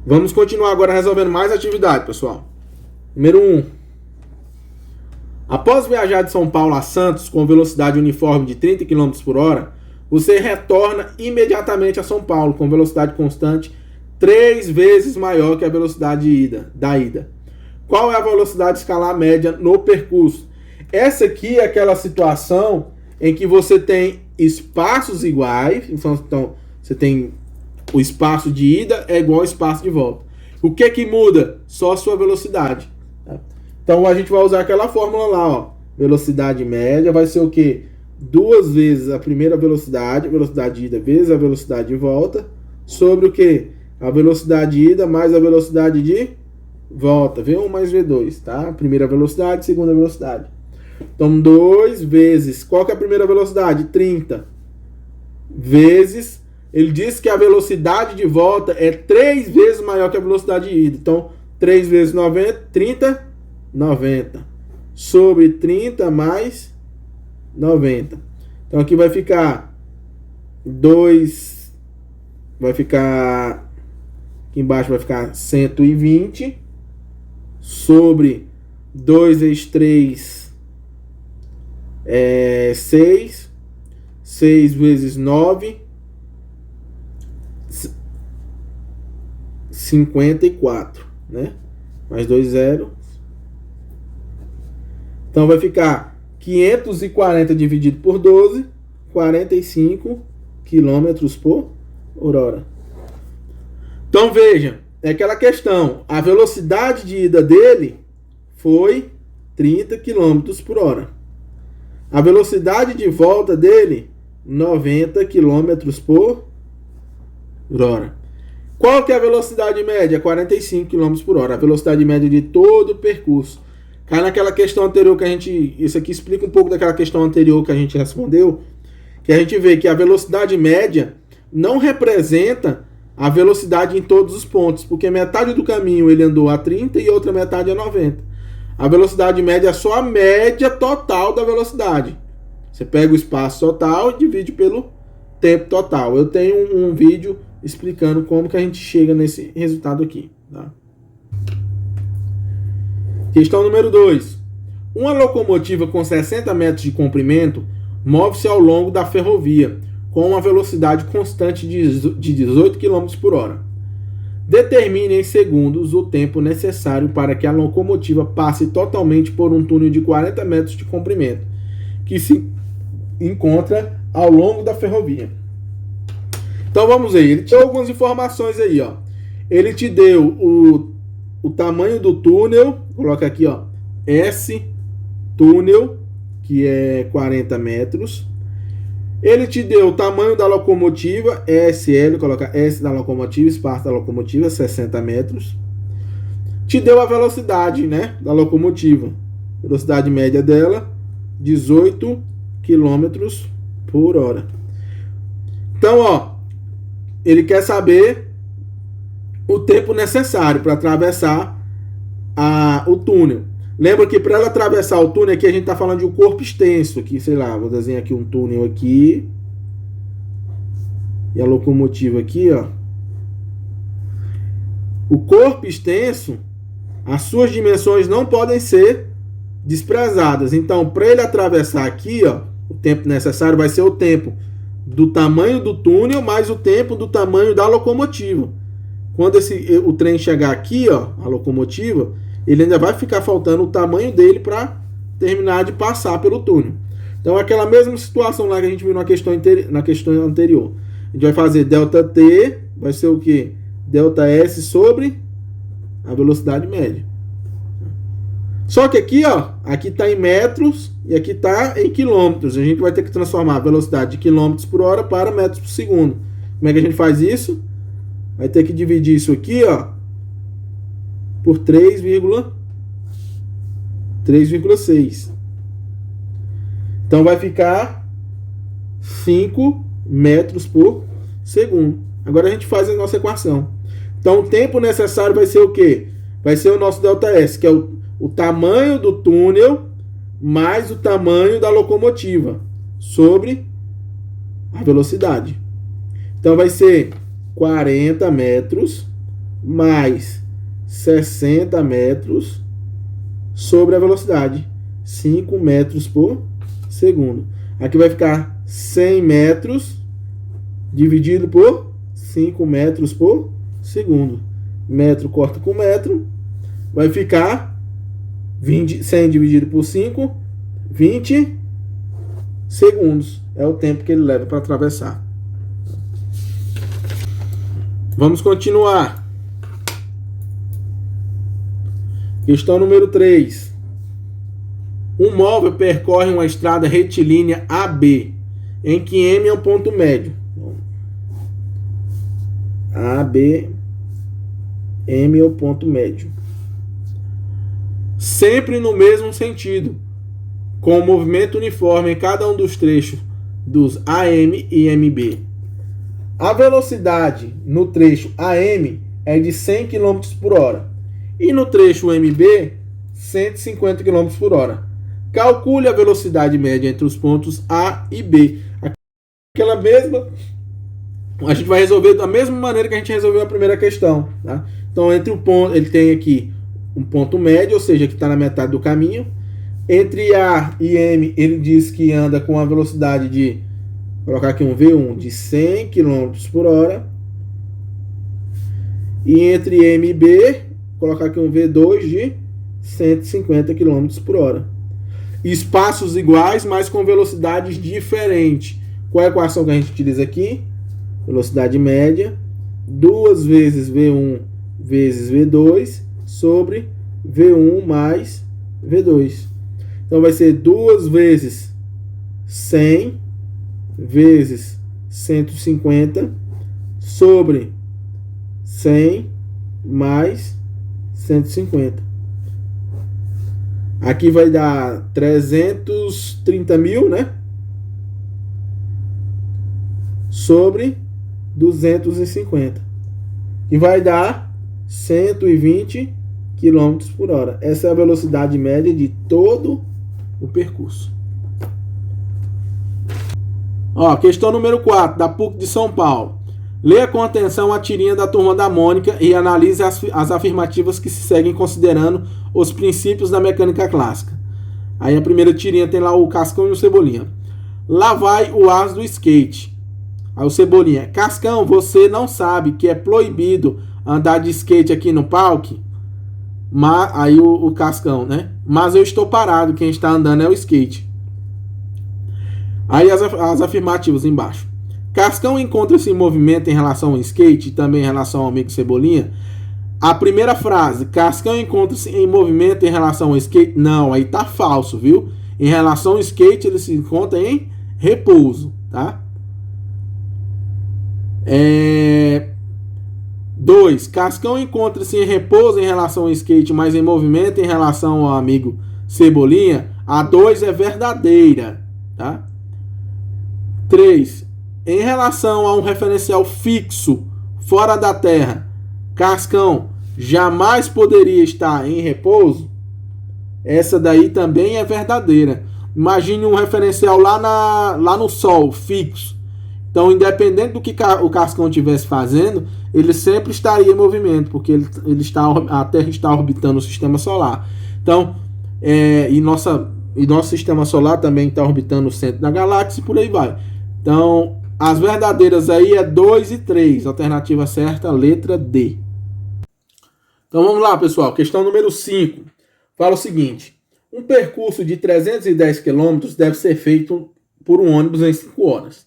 Vamos continuar agora resolvendo mais atividade, pessoal. Número 1. Após viajar de São Paulo a Santos com velocidade uniforme de 30 km por hora, você retorna imediatamente a São Paulo com velocidade constante 3 vezes maior que a velocidade da ida. Qual é a velocidade escalar média no percurso? Essa aqui é aquela situação em que você tem espaços iguais, então você tem o espaço de ida é igual ao espaço de volta. O que muda? Só a sua velocidade. Tá? Então a gente vai usar aquela fórmula lá, ó. Velocidade média vai ser o quê? 2 vezes a primeira velocidade de ida vezes a velocidade de volta, sobre o quê? A velocidade de ida mais a velocidade de volta. V1 mais V2, tá? Primeira velocidade, segunda velocidade. Então 2 vezes, qual que é a primeira velocidade? 30. Vezes, ele diz que a velocidade de volta é 3 vezes maior que a velocidade de ida. Então 3 vezes 90, 30, 90. Sobre 30 mais 90. Então aqui vai ficar 2, vai ficar, aqui embaixo vai ficar 120, sobre 2 vezes 3 é 6, 6 vezes 9, 54, né? Mais 2 zeros. Então vai ficar 540 dividido por 12, 45 km por hora. Então veja, é aquela questão, a velocidade de ida dele foi 30 km por hora. A velocidade de volta dele, 90 km por hora. Qual que é a velocidade média? 45 km por hora. A velocidade média de todo o percurso. Cai naquela questão anterior que a gente... Isso aqui explica um pouco daquela questão anterior que a gente respondeu. Que a gente vê que a velocidade média não representa a velocidade em todos os pontos. Porque metade do caminho ele andou a 30 e outra metade a 90. A velocidade média é só a média total da velocidade. Você pega o espaço total e divide pelo tempo total. Eu tenho um vídeo explicando como que a gente chega nesse resultado aqui. Tá? Questão número 2. Uma locomotiva com 60 metros de comprimento move-se ao longo da ferrovia com uma velocidade constante de 18 km por hora. Determine em segundos o tempo necessário para que a locomotiva passe totalmente por um túnel de 40 metros de comprimento, que se encontra ao longo da ferrovia. Então vamos ver, ele te deu algumas informações aí, ó. Ele te deu o tamanho do túnel, coloca aqui, ó, S túnel, que é 40 metros. Ele te deu o tamanho da locomotiva, SL, coloca S da locomotiva, espaço da locomotiva, 60 metros. Te deu a velocidade, né, da locomotiva. Velocidade média dela, 18 km por hora. Então, ó, ele quer saber o tempo necessário para atravessar o túnel. Lembra que para ela atravessar o túnel aqui a gente está falando de um corpo extenso aqui, sei lá, vou desenhar aqui um túnel aqui e a locomotiva aqui, ó. O corpo extenso, as suas dimensões não podem ser desprezadas. Então, para ele atravessar aqui, ó, o tempo necessário vai ser o tempo do tamanho do túnel mais o tempo do tamanho da locomotiva. Quando o trem chegar aqui, ó, a locomotiva, ele ainda vai ficar faltando o tamanho dele para terminar de passar pelo túnel. Então, aquela mesma situação lá que a gente viu na questão anterior. A gente vai fazer ΔT, vai ser o quê? ΔS sobre a velocidade média. Só que aqui, ó, aqui está em metros e aqui está em quilômetros. A gente vai ter que transformar a velocidade de quilômetros por hora para metros por segundo. Como é que a gente faz isso? Vai ter que dividir isso aqui, ó, por 3,6. Então vai ficar 5 metros por segundo. Agora a gente faz a nossa equação. Então o tempo necessário vai ser o quê? Vai ser o nosso ΔS, que é o tamanho do túnel mais o tamanho da locomotiva sobre a velocidade. Então vai ser 40 metros mais 60 metros sobre a velocidade, 5 metros por segundo. Aqui vai ficar 100 metros dividido por 5 metros por segundo. Metro corta com metro, vai ficar 100 dividido por 5, 20 segundos. É o tempo que ele leva para atravessar. Vamos continuar. Questão número 3. Um móvel percorre uma estrada retilínea AB, em que M é um ponto médio. AB, M é o ponto médio. Sempre no mesmo sentido, com movimento uniforme em cada um dos trechos dos AM e MB. A velocidade no trecho AM é de 100 km por hora e no trecho MB 150 km por hora. Calcule a velocidade média entre os pontos A e B. Aquela mesma, a gente vai resolver da mesma maneira que a gente resolveu a primeira questão, tá? Então, entre o ponto, ele tem aqui um ponto médio, ou seja, que está na metade do caminho. Entre A e M, ele diz que anda com a velocidade de, vou colocar aqui um V1 de 100 km por hora. E entre M e B, vou colocar aqui um V2 de 150 km por hora. Espaços iguais, mas com velocidades diferentes. Qual é a equação que a gente utiliza aqui? Velocidade média, 2 vezes V1 vezes V2 sobre V1 mais V2. Então vai ser 2 vezes 100 vezes 150 sobre 100 mais 150. Aqui vai dar 330 mil, né? Sobre 250. E vai dar 120 km por hora. Essa é a velocidade média de todo o percurso. Ó, questão número 4, da PUC de São Paulo. Leia com atenção a tirinha da Turma da Mônica e analise as afirmativas que se seguem considerando os princípios da mecânica clássica. Aí a primeira tirinha tem lá o Cascão e o Cebolinha. Lá vai o as do skate. Aí o Cebolinha: Cascão, você não sabe que é proibido andar de skate aqui no parque? Aí o Cascão, né? Mas eu estou parado, quem está andando é o skate. Aí as afirmativas embaixo. Cascão encontra-se em movimento em relação ao skate e também em relação ao amigo Cebolinha? A primeira frase, Cascão encontra-se em movimento em relação ao skate? Não, aí tá falso, viu? Em relação ao skate, ele se encontra em repouso, tá? 2. Cascão encontra-se em repouso em relação ao skate, mas em movimento em relação ao amigo Cebolinha? A 2 é verdadeira, tá? 3. Em relação a um referencial fixo fora da Terra, Cascão jamais poderia estar em repouso? Essa daí também é verdadeira. Imagine um referencial lá no Sol, fixo. Então, independente do que o Cascão estivesse fazendo, ele sempre estaria em movimento, porque a Terra está orbitando o Sistema Solar. Então, nosso Sistema Solar também está orbitando o centro da galáxia e por aí vai. Então, as verdadeiras aí é 2 e 3. Alternativa certa, letra D. Então vamos lá, pessoal. Questão número 5. Fala o seguinte: um percurso de 310 km deve ser feito por um ônibus em 5 horas.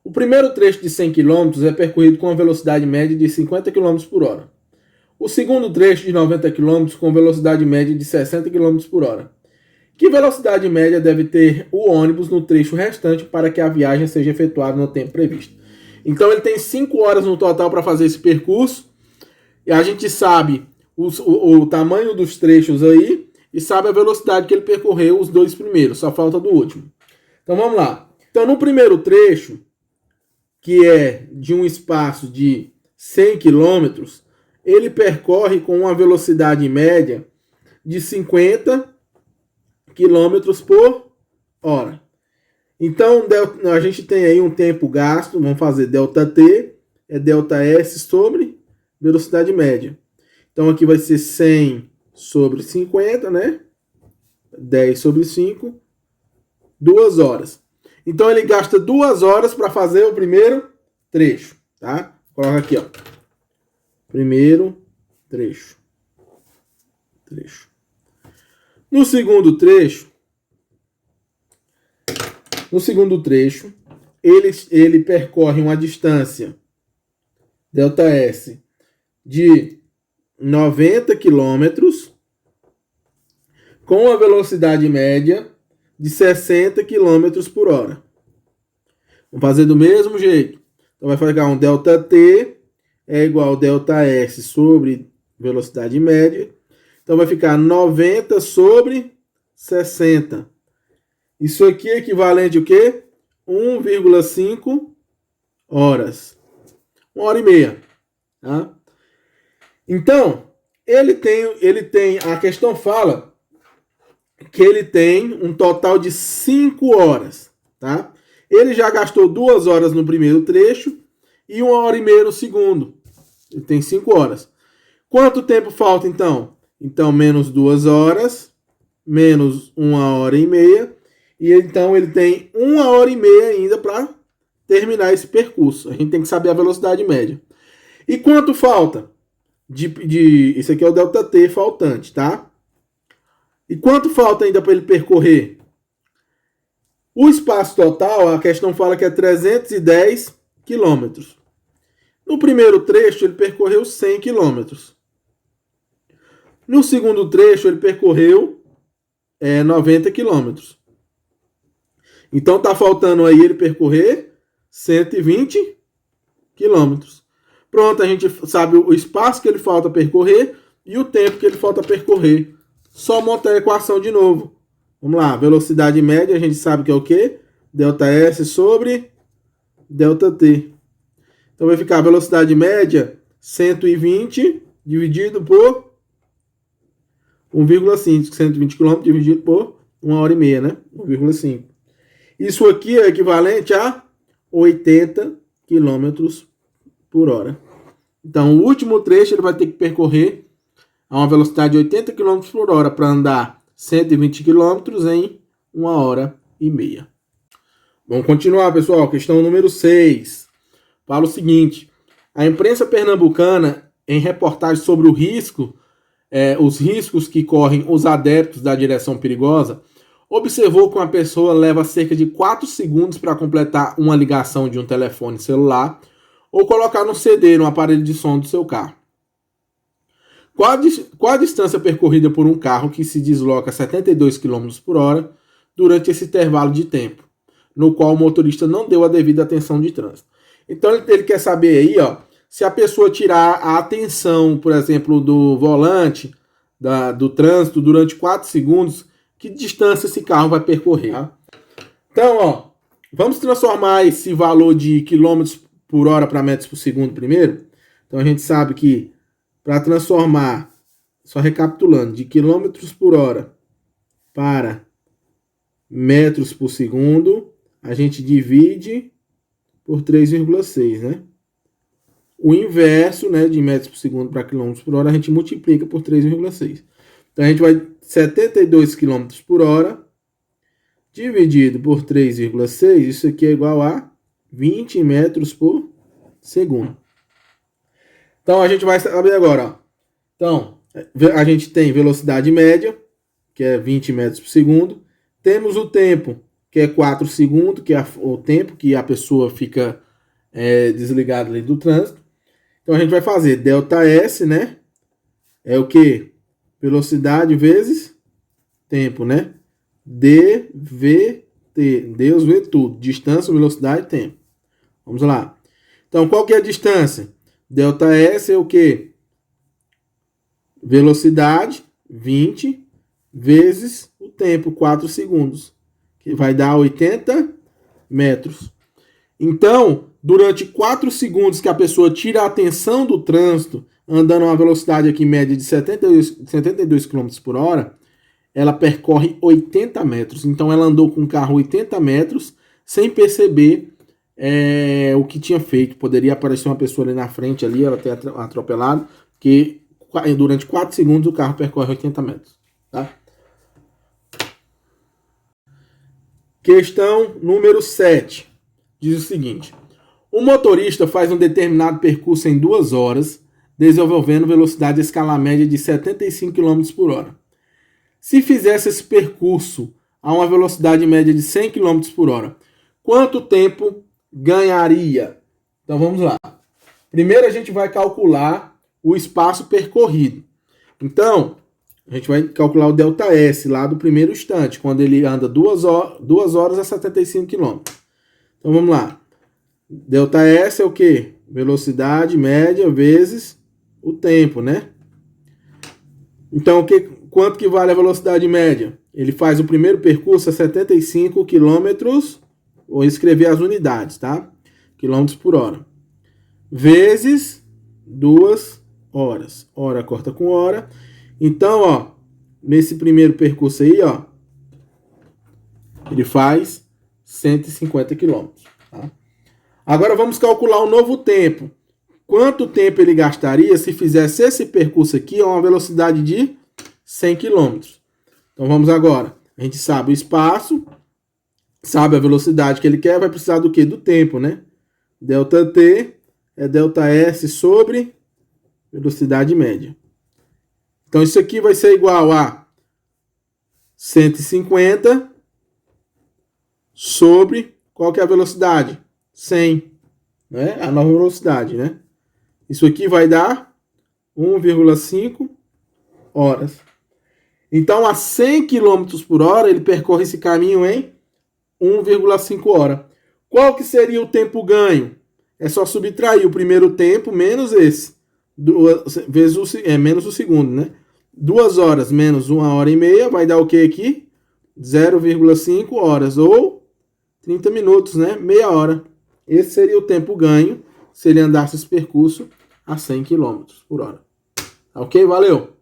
O primeiro trecho de 100 km é percorrido com a velocidade média de 50 km por hora. O segundo trecho de 90 km com velocidade média de 60 km por hora. Que velocidade média deve ter o ônibus no trecho restante para que a viagem seja efetuada no tempo previsto? Então ele tem 5 horas no total para fazer esse percurso. E a gente sabe o tamanho dos trechos aí e sabe a velocidade que ele percorreu os 2 primeiros. Só falta do último. Então vamos lá. Então no primeiro trecho, que é de um espaço de 100 km, ele percorre com uma velocidade média de 50 km por hora. Então, a gente tem aí um tempo gasto, vamos fazer ΔT, é ΔS sobre velocidade média. Então aqui vai ser 100 sobre 50, né? 10 sobre 5, 2 horas. Então ele gasta 2 horas para fazer o primeiro trecho, tá? Coloca aqui, ó. Primeiro trecho. No segundo trecho, ele percorre uma distância ΔS de 90 km com a velocidade média de 60 km por hora. Vamos fazer do mesmo jeito. Então vai ficar um ΔT é igual a ΔS sobre velocidade média. Então vai ficar 90 sobre 60. Isso aqui é equivalente a quê? 1,5 horas. 1 hora e meia. Tá? Então, ele tem, a questão fala que ele tem um total de 5 horas. Tá? Ele já gastou 2 horas no primeiro trecho e 1 hora e meia no segundo. Ele tem 5 horas. Quanto tempo falta então? Então, menos 2 horas, menos 1 hora e meia. E então ele tem 1 hora e meia ainda para terminar esse percurso. A gente tem que saber a velocidade média. E quanto falta? Isso aqui é o ΔT faltante, tá? E quanto falta ainda para ele percorrer? O espaço total, a questão fala que é 310 quilômetros. No primeiro trecho, ele percorreu 100 quilômetros. No segundo trecho, ele percorreu 90 quilômetros. Então, está faltando aí ele percorrer 120 quilômetros. Pronto, a gente sabe o espaço que ele falta percorrer e o tempo que ele falta percorrer. Só montar a equação de novo. Vamos lá, velocidade média, a gente sabe que é o quê? ΔS sobre ΔT. Então, vai ficar a velocidade média 120 dividido por 1,5. 120 km dividido por 1 hora e meia, né? 1,5. Isso aqui é equivalente a 80 km por hora. Então, o último trecho ele vai ter que percorrer a uma velocidade de 80 km por hora para andar 120 km em 1 hora e meia. Vamos continuar, pessoal. Questão número 6. Fala o seguinte. A imprensa pernambucana, em reportagem sobre o risco, os riscos que correm os adeptos da direção perigosa, observou que uma pessoa leva cerca de 4 segundos para completar uma ligação de um telefone celular ou colocar no CD no aparelho de som do seu carro. Qual a distância percorrida por um carro que se desloca a 72 km por hora durante esse intervalo de tempo, no qual o motorista não deu a devida atenção de trânsito? Então ele quer saber aí, ó, se a pessoa tirar a atenção, por exemplo, do volante, do trânsito durante 4 segundos, que distância esse carro vai percorrer. Tá? Então, ó, vamos transformar esse valor de quilômetros por hora para metros por segundo primeiro. Então a gente sabe que para transformar, só recapitulando, de quilômetros por hora para metros por segundo, a gente divide por 3,6, né? O inverso, né, de metros por segundo para quilômetros por hora, a gente multiplica por 3,6. Então a gente vai 72 km por hora dividido por 3,6, isso aqui é igual a 20 metros por segundo. Então a gente vai saber agora, ó. Então, a gente tem velocidade média, que é 20 metros por segundo. Temos o tempo, que é 4 segundos, que é o tempo que a pessoa fica desligada ali do trânsito. Então a gente vai fazer ΔS, né? É o que? Velocidade vezes tempo, né? DVT. Deus vê tudo. Distância, velocidade e tempo. Vamos lá. Então, qual que é a distância? ΔS é o que? Velocidade, 20, vezes o tempo, 4 segundos. Que vai dar 80 metros. Então, durante 4 segundos que a pessoa tira a atenção do trânsito, andando a uma velocidade aqui média de 72 km por hora, ela percorre 80 metros. Então ela andou com o carro 80 metros sem perceber o que tinha feito. Poderia aparecer uma pessoa ali na frente, ali, ela ter atropelado, que durante 4 segundos o carro percorre 80 metros. Tá? Questão número 7. Diz o seguinte: o motorista faz um determinado percurso em 2 horas, desenvolvendo velocidade a escala média de 75 km por hora. Se fizesse esse percurso a uma velocidade média de 100 km por hora, quanto tempo ganharia? Então vamos lá. Primeiro a gente vai calcular o espaço percorrido. Então, a gente vai calcular o ΔS lá do primeiro instante, quando ele anda 2 horas a 75 km. Então vamos lá. ΔS é o quê? Velocidade média vezes o tempo, né? Então, quanto que vale a velocidade média? Ele faz o primeiro percurso a 75 km, vou escrever as unidades, tá? Quilômetros por hora. Vezes 2 horas. Hora corta com hora. Então, ó, nesse primeiro percurso aí, ó, ele faz 150 km, tá? Agora vamos calcular o novo tempo. Quanto tempo ele gastaria se fizesse esse percurso aqui a uma velocidade de 100 km? Então vamos agora. A gente sabe o espaço, sabe a velocidade que ele quer, vai precisar do quê? Do tempo, né? ΔT é ΔS sobre velocidade média. Então isso aqui vai ser igual a 150 sobre qual que é a velocidade? 100, né? A nova velocidade, né? Isso aqui vai dar 1,5 horas. Então, a 100 km por hora, ele percorre esse caminho em 1,5 hora. Qual que seria o tempo ganho? É só subtrair o primeiro tempo menos esse. Menos o segundo, né? 2 horas menos 1 hora e meia vai dar o que aqui? 0,5 horas ou 30 minutos, né? Meia hora. Esse seria o tempo ganho se ele andasse esse percurso a 100 km por hora. Ok? Valeu!